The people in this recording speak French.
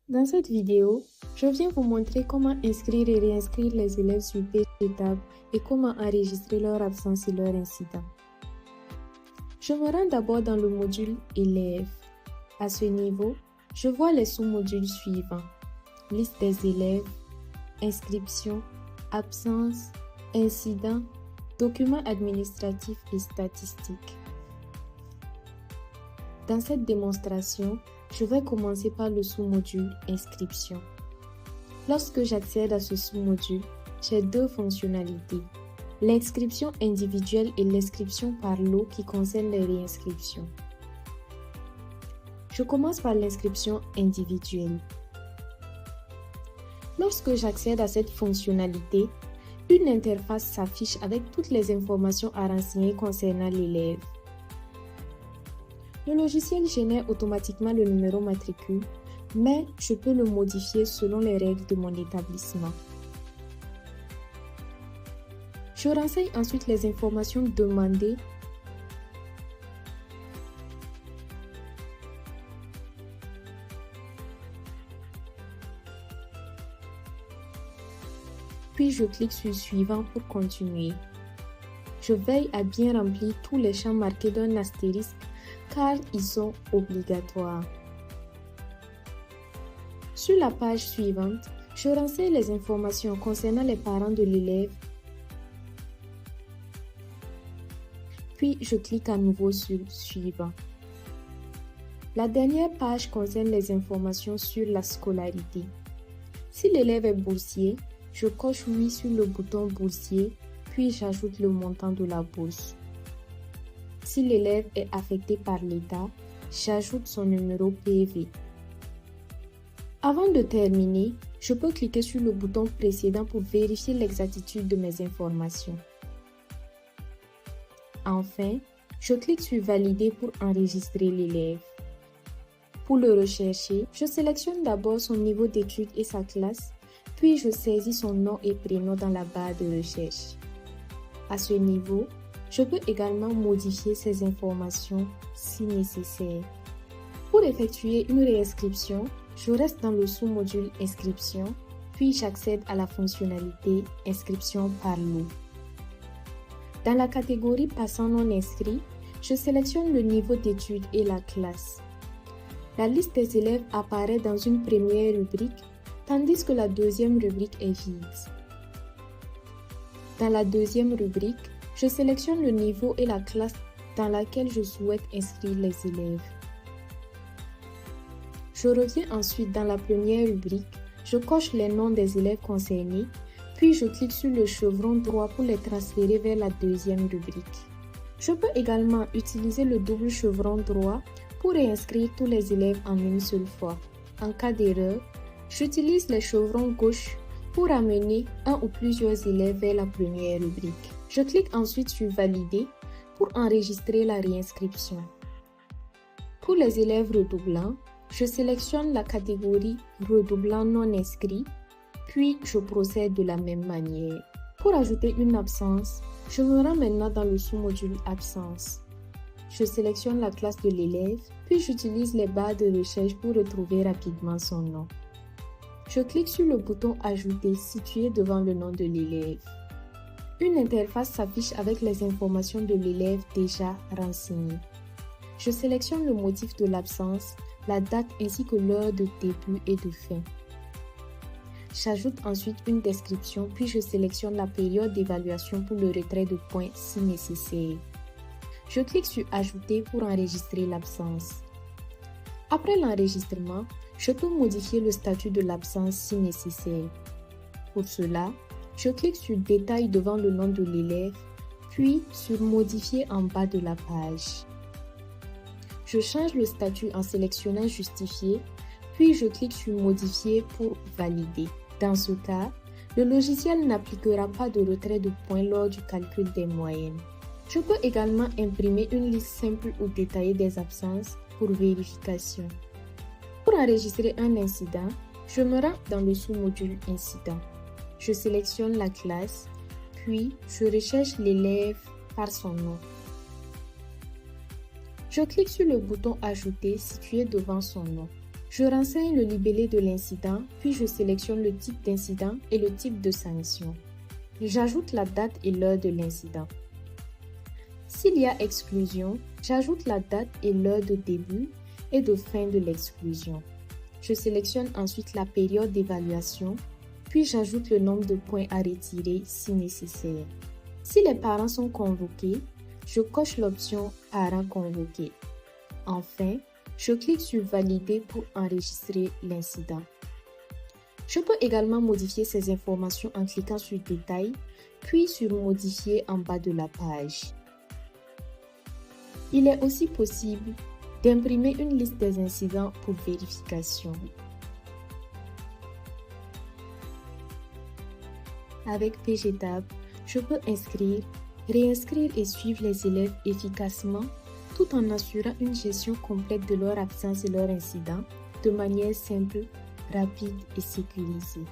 Dans cette vidéo, je viens vous montrer comment inscrire et réinscrire les élèves sur page de table et comment enregistrer leur absence et leur incident. Je me rends d'abord dans le module élèves. À ce niveau, je vois les sous-modules suivants: liste des élèves, inscription, absence, incident, documents administratifs et statistiques. Dans cette démonstration, je vais commencer par le sous-module inscription. Lorsque j'accède à ce sous-module, j'ai deux fonctionnalités: l'inscription individuelle et l'inscription par lot qui concerne les réinscriptions. Je commence par l'inscription individuelle. Lorsque j'accède à cette fonctionnalité, une interface s'affiche avec toutes les informations à renseigner concernant l'élève. Le logiciel génère automatiquement le numéro matricule, mais je peux le modifier selon les règles de mon établissement. Je renseigne ensuite les informations demandées puis je clique sur Suivant pour continuer. Je veille à bien remplir tous les champs marqués d'un astérisque car ils sont obligatoires. Sur la page suivante, je renseigne les informations concernant les parents de l'élève, puis je clique à nouveau sur Suivant. La dernière page concerne les informations sur la scolarité. Si l'élève est boursier, je coche Oui sur le bouton Boursier, puis j'ajoute le montant de la bourse. Si l'élève est affecté par l'État, j'ajoute son numéro PV. Avant de terminer, je peux cliquer sur le bouton précédent pour vérifier l'exactitude de mes informations. Enfin, je clique sur Valider pour enregistrer l'élève. Pour le rechercher, je sélectionne d'abord son niveau d'études et sa classe, puis je saisis son nom et prénom dans la barre de recherche. À ce niveau, je peux également modifier ces informations si nécessaire. Pour effectuer une réinscription, je reste dans le sous-module Inscription, puis j'accède à la fonctionnalité Inscription par lot. Dans la catégorie Passants non inscrits, je sélectionne le niveau d'études et la classe. La liste des élèves apparaît dans une première rubrique, tandis que la deuxième rubrique est vide. Dans la deuxième rubrique, je sélectionne le niveau et la classe dans laquelle je souhaite inscrire les élèves. Je reviens ensuite dans la première rubrique, je coche les noms des élèves concernés, puis je clique sur le chevron droit pour les transférer vers la deuxième rubrique. Je peux également utiliser le double chevron droit pour réinscrire tous les élèves en une seule fois. En cas d'erreur, j'utilise le chevron gauche pour amener un ou plusieurs élèves vers la première rubrique. Je clique ensuite sur Valider pour enregistrer la réinscription. Pour les élèves redoublants, je sélectionne la catégorie Redoublant non inscrit, puis je procède de la même manière. Pour ajouter une absence, je me rends maintenant dans le sous-module Absence. Je sélectionne la classe de l'élève, puis j'utilise les barres de recherche pour retrouver rapidement son nom. Je clique sur le bouton Ajouter situé devant le nom de l'élève. Une interface s'affiche avec les informations de l'élève déjà renseignées. Je sélectionne le motif de l'absence, la date ainsi que l'heure de début et de fin. J'ajoute ensuite une description, puis je sélectionne la période d'évaluation pour le retrait de points si nécessaire. Je clique sur Ajouter pour enregistrer l'absence. Après l'enregistrement, je peux modifier le statut de l'absence si nécessaire. Pour cela, je clique sur Détail devant le nom de l'élève, puis sur Modifier en bas de la page. Je change le statut en sélectionnant Justifier, puis je clique sur Modifier pour valider. Dans ce cas, le logiciel n'appliquera pas de retrait de points lors du calcul des moyennes. Je peux également imprimer une liste simple ou détaillée des absences pour vérification. Pour enregistrer un incident, je me rends dans le sous-module Incident. Je sélectionne la classe, puis je recherche l'élève par son nom. Je clique sur le bouton Ajouter situé devant son nom. Je renseigne le libellé de l'incident, puis je sélectionne le type d'incident et le type de sanction. J'ajoute la date et l'heure de l'incident. S'il y a exclusion, j'ajoute la date et l'heure de début et de fin de l'exclusion. Je sélectionne ensuite la période d'évaluation, puis j'ajoute le nombre de points à retirer si nécessaire. Si les parents sont convoqués, je coche l'option « Parents convoqués ». Enfin, je clique sur « Valider » pour enregistrer l'incident. Je peux également modifier ces informations en cliquant sur « Détails » puis sur « Modifier » en bas de la page. Il est aussi possible d'imprimer une liste des incidents pour vérification. Avec PGTab, je peux inscrire, réinscrire et suivre les élèves efficacement tout en assurant une gestion complète de leur absence et leur incident de manière simple, rapide et sécurisée.